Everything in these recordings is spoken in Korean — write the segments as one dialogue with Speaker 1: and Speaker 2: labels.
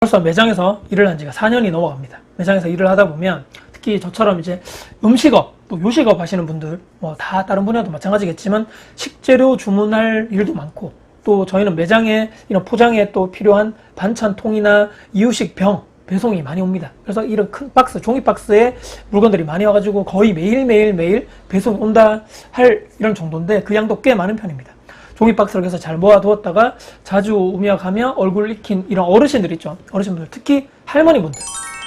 Speaker 1: 벌써 매장에서 일을 한 지가 4년이 넘어갑니다. 매장에서 일을 하다 보면 특히 저처럼 이제 음식업, 또 요식업 하시는 분들, 뭐 다 다른 분야도 마찬가지겠지만 식재료 주문할 일도 많고, 또 저희는 매장에 이런 포장에 또 필요한 반찬통이나 이유식 병 배송이 많이 옵니다. 그래서 이런 큰 박스, 종이 박스에 물건들이 많이 와가지고 거의 매일 배송이 온다 할 이런 정도인데, 그 양도 꽤 많은 편입니다. 종이 박스를 해서 잘 모아두었다가 자주 오며 가며 얼굴 익힌 이런 어르신들 있죠. 어르신분들, 특히 할머니분들.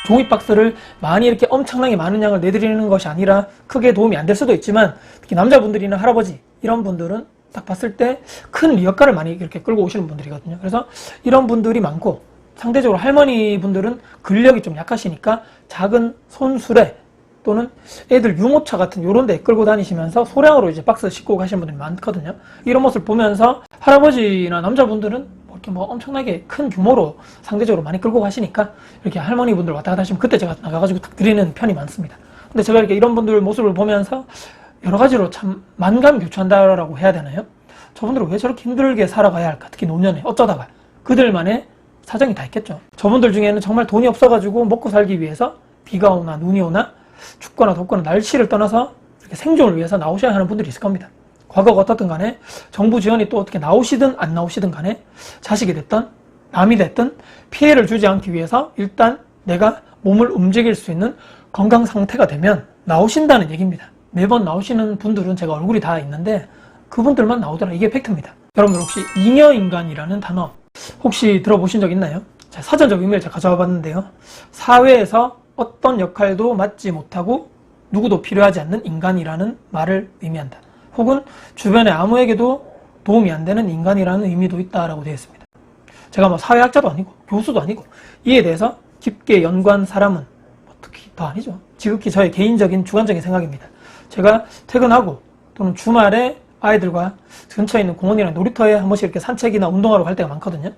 Speaker 1: 종이 박스를 많이 이렇게 엄청나게 많은 양을 내드리는 것이 아니라 크게 도움이 안 될 수도 있지만, 특히 남자분들이나 할아버지 이런 분들은 딱 봤을 때 큰 리어카를 많이 이렇게 끌고 오시는 분들이거든요. 그래서 이런 분들이 많고, 상대적으로 할머니 분들은 근력이 좀 약하시니까 작은 손수레 또는 애들 유모차 같은 요런 데 끌고 다니시면서 소량으로 이제 박스 싣고 가시는 분들이 많거든요. 이런 모습을 보면서 할아버지나 남자분들은 이렇게 뭐 엄청나게 큰 규모로 상대적으로 많이 끌고 가시니까 이렇게 할머니 분들 왔다 갔다 하시면 그때 제가 나가가지고 딱 드리는 편이 많습니다. 근데 제가 이렇게 이런 분들 모습을 보면서 여러 가지로 참 만감 교차한다라고 해야 되나요? 저분들은 왜 저렇게 힘들게 살아가야 할까? 특히 노년에 어쩌다가 그들만의 사정이 다 있겠죠. 저분들 중에는 정말 돈이 없어가지고 먹고 살기 위해서 비가 오나 눈이 오나 춥거나 덥거나 날씨를 떠나서 이렇게 생존을 위해서 나오셔야 하는 분들이 있을 겁니다. 과거가 어떻든 간에 정부 지원이 또 어떻게 나오시든 안 나오시든 간에 자식이 됐든 남이 됐든 피해를 주지 않기 위해서 일단 내가 몸을 움직일 수 있는 건강 상태가 되면 나오신다는 얘기입니다. 매번 나오시는 분들은 제가 얼굴이 다 있는데 그분들만 나오더라. 이게 팩트입니다. 여러분들 혹시 잉여인간이라는 단어 혹시 들어보신 적 있나요? 자, 사전적 의미를 제가 가져와 봤는데요. 사회에서 어떤 역할도 맡지 못하고 누구도 필요하지 않는 인간이라는 말을 의미한다. 혹은 주변에 아무에게도 도움이 안 되는 인간이라는 의미도 있다라고 되어 있습니다. 제가 뭐 사회학자도 아니고 교수도 아니고 이에 대해서 깊게 연구한 사람은 특히 더 아니죠. 지극히 저의 개인적인 주관적인 생각입니다. 제가 퇴근하고 또는 주말에 아이들과 근처에 있는 공원이나 놀이터에 한 번씩 이렇게 산책이나 운동하러 갈 때가 많거든요.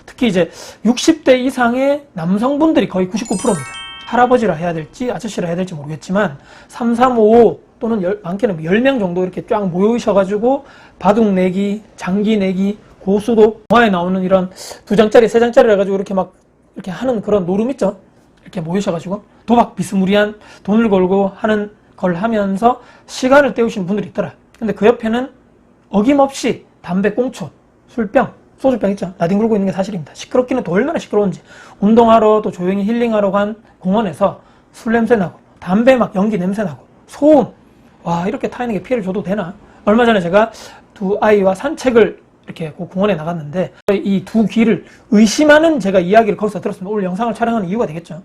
Speaker 1: 특히 이제 60대 이상의 남성분들이 거의 99%입니다. 할아버지라 해야 될지 아저씨라 해야 될지 모르겠지만 3355 또는 많게는 10명 정도 이렇게 쫙 모이셔가지고 바둑 내기, 장기 내기, 고수도 영화에 나오는 이런 2장짜리, 3장짜리 해가지고 이렇게 막 이렇게 하는 그런 노름 있죠. 이렇게 모이셔가지고 도박 비스무리한 돈을 걸고 하는 걸 하면서 시간을 때우시는 분들이 있더라. 근데 그 옆에는 어김없이 담배 꽁초, 술병, 소주병 있죠. 나뒹굴고 있는 게 사실입니다. 시끄럽기는 또 얼마나 시끄러운지. 운동하러 또 조용히 힐링하러 간 공원에서 술 냄새 나고 담배 막 연기 냄새 나고 소음, 와 이렇게 타인에게 피해를 줘도 되나? 얼마 전에 제가 두 아이와 산책을 이렇게 그 공원에 나갔는데 이 두 귀를 의심하는 제가 이야기를 거기서 들었습니다. 오늘 영상을 촬영하는 이유가 되겠죠.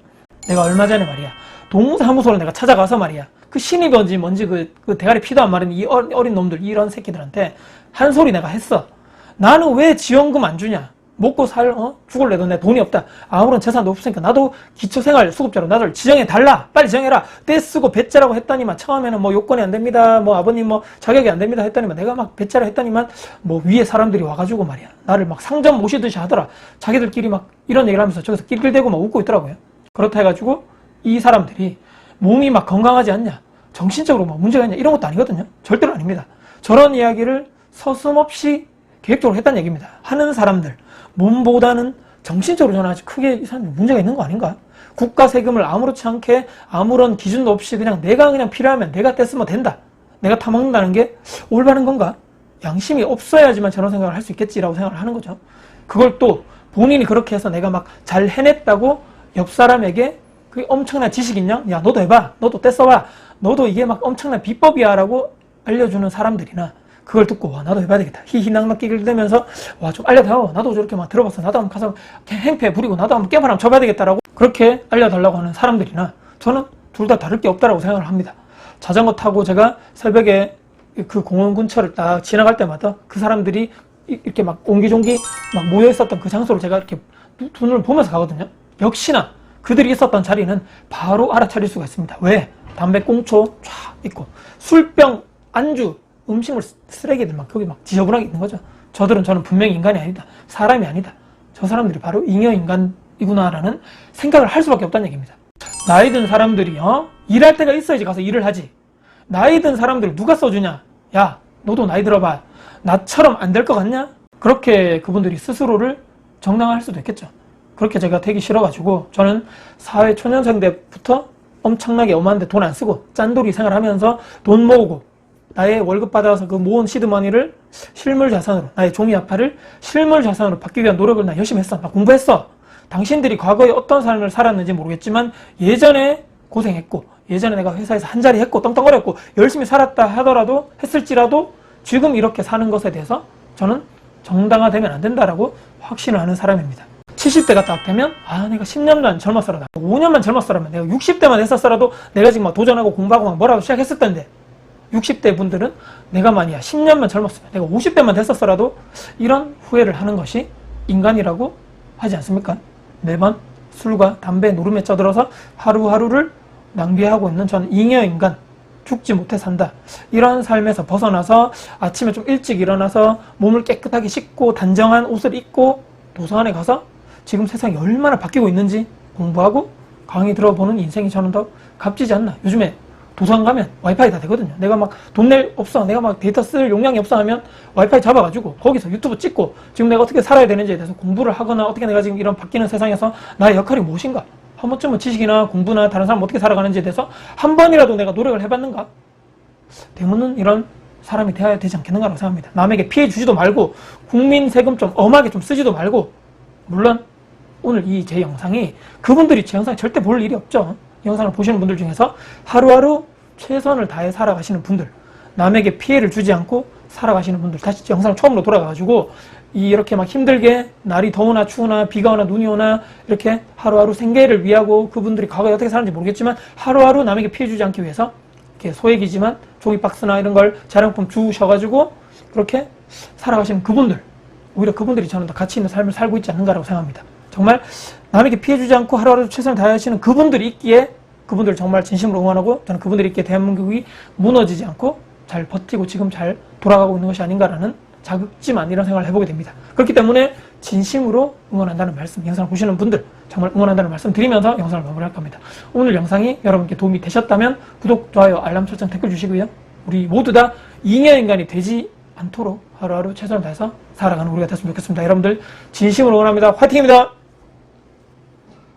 Speaker 1: 내가 얼마 전에 말이야 동사무소를 내가 찾아가서 말이야 그 신입이 뭔지 그 대가리 피도 안 마른 이 어린 놈들 이런 새끼들한테 한 소리 내가 했어. 나는 왜 지원금 안 주냐? 먹고 죽을래도 내 돈이 없다. 아무런 재산도 없으니까 나도 기초생활 수급자로 나를 지정해달라. 빨리 지정해라. 떼쓰고 배째라고 했더니만 처음에는 뭐 요건이 안 됩니다. 뭐 아버님 뭐 자격이 안 됩니다 했더니만 내가 막 배째라 했더니만 뭐 위에 사람들이 와가지고 말이야. 나를 막 상점 모시듯이 하더라. 자기들끼리 막 이런 얘기를 하면서 저기서 낄낄대고 막 웃고 있더라고요. 그렇다 해가지고 이 사람들이 몸이 막 건강하지 않냐? 정신적으로 뭐 문제가 있냐? 이런 것도 아니거든요. 절대로 아닙니다. 저런 이야기를 서슴없이 계획적으로 했다는 얘기입니다. 하는 사람들, 몸보다는 정신적으로 저는 아주 크게 이 사람들 문제가 있는 거 아닌가? 국가 세금을 아무렇지 않게 아무런 기준도 없이 내가 그냥 필요하면 내가 떼쓰면 된다. 내가 타먹는다는 게 올바른 건가? 양심이 없어야지만 저런 생각을 할 수 있겠지라고 생각을 하는 거죠. 그걸 또 본인이 그렇게 해서 내가 막 잘 해냈다고 옆 사람에게 그게 엄청난 지식 있냐? 야, 너도 해봐. 너도 떼써봐. 너도 이게 막 엄청난 비법이야. 라고 알려주는 사람들이나 그걸 듣고 와, 나도 해봐야 되겠다. 희희낙낙 끼들대면서 와, 좀 알려달라고. 나도 저렇게 막 들어봤어. 나도 한번 가서 행패 부리고 나도 한번 깨발 한번 쳐봐야 되겠다라고 그렇게 알려달라고 하는 사람들이나 저는 둘 다 다를 게 없다라고 생각을 합니다. 자전거 타고 제가 새벽에 그 공원 근처를 딱 지나갈 때마다 그 사람들이 이렇게 막 옹기종기 막 모여 있었던 그 장소를 제가 이렇게 눈을 보면서 가거든요. 역시나 그들이 있었던 자리는 바로 알아차릴 수가 있습니다. 왜? 담배 꽁초 쫙 있고 술병, 안주, 음식물 쓰레기들 막 거기 막 지저분하게 있는 거죠. 저는 분명히 인간이 아니다. 사람이 아니다. 저 사람들이 바로 잉여인간이구나라는 생각을 할 수밖에 없다는 얘기입니다. 나이 든 사람들이 일할 때가 있어야지 가서 일을 하지. 나이 든 사람들 누가 써주냐? 야, 너도 나이 들어봐. 나처럼 안 될 것 같냐? 그렇게 그분들이 스스로를 정당화할 수도 있겠죠. 그렇게 제가 되기 싫어가지고 저는 사회 초년생 때부터 엄청나게 엄한데 돈 안 쓰고 짠돌이 생활하면서 돈 모으고 나의 월급 받아서 그 모은 시드머니를 실물 자산으로, 나의 종이 아파를 실물 자산으로 바뀌기 위한 노력을 나 열심히 했어. 나 공부했어. 당신들이 과거에 어떤 삶을 살았는지 모르겠지만 예전에 고생했고 예전에 내가 회사에서 한 자리 했고 떵떵거렸고 열심히 살았다 하더라도 했을지라도 지금 이렇게 사는 것에 대해서 저는 정당화되면 안 된다라고 확신을 하는 사람입니다. 70대가 딱 되면 내가 10년만 젊었어라도 5년만 젊었어라면 내가 60대만 했었어라도 내가 지금 막 도전하고 공부하고 막 뭐라도 시작했을 텐데 60대 분들은 내가 만약 10년만 젊었으면 내가 50대만 됐었어라도 이런 후회를 하는 것이 인간이라고 하지 않습니까? 매번 술과 담배, 노름에 쩌들어서 하루하루를 낭비하고 있는 전 잉여인간, 죽지 못해 산다. 이런 삶에서 벗어나서 아침에 좀 일찍 일어나서 몸을 깨끗하게 씻고 단정한 옷을 입고 도서관에 가서 지금 세상이 얼마나 바뀌고 있는지 공부하고 강의 들어보는 인생이 저는 더 값지지 않나. 요즘에 도서관 가면 와이파이 다 되거든요. 내가 막 돈 낼 없어, 내가 막 데이터 쓸 용량이 없어 하면 와이파이 잡아가지고 거기서 유튜브 찍고 지금 내가 어떻게 살아야 되는지에 대해서 공부를 하거나 어떻게 내가 지금 이런 바뀌는 세상에서 나의 역할이 무엇인가, 한 번쯤은 지식이나 공부나 다른 사람 어떻게 살아가는지에 대해서 한 번이라도 내가 노력을 해봤는가, 대부분은 이런 사람이 되어야 되지 않겠는가라고 생각합니다. 남에게 피해 주지도 말고 국민 세금 좀 엄하게 좀 쓰지도 말고, 물론 오늘 이 제 영상이 그분들이 제 영상 절대 볼 일이 없죠. 영상을 보시는 분들 중에서 하루하루 최선을 다해 살아가시는 분들, 남에게 피해를 주지 않고 살아가시는 분들, 다시 영상 처음으로 돌아가가지고 이렇게 막 힘들게 날이 더우나 추우나 비가 오나 눈이 오나 이렇게 하루하루 생계를 위하고 그분들이 과거에 어떻게 사는지 모르겠지만 하루하루 남에게 피해 주지 않기 위해서 이렇게 소액이지만 종이박스나 이런 걸 자량품 주셔가지고 그렇게 살아가시는 그분들, 오히려 그분들이 저는 더 가치 있는 삶을 살고 있지 않는가라고 생각합니다. 정말 남에게 피해 주지 않고 하루하루 최선을 다하시는 그분들이 있기에, 그분들 정말 진심으로 응원하고 저는 그분들이 있기에 대한민국이 무너지지 않고 잘 버티고 지금 잘 돌아가고 있는 것이 아닌가라는 자극지만 이런 생각을 해보게 됩니다. 그렇기 때문에 진심으로 응원한다는 말씀, 영상을 보시는 분들 정말 응원한다는 말씀 드리면서 영상을 마무리할 겁니다. 오늘 영상이 여러분께 도움이 되셨다면 구독, 좋아요, 알람 설정, 댓글 주시고요. 우리 모두 다 잉여인간이 되지 않도록 하루하루 최선을 다해서 살아가는 우리가 됐으면 좋겠습니다. 여러분들 진심으로 응원합니다. 화이팅입니다.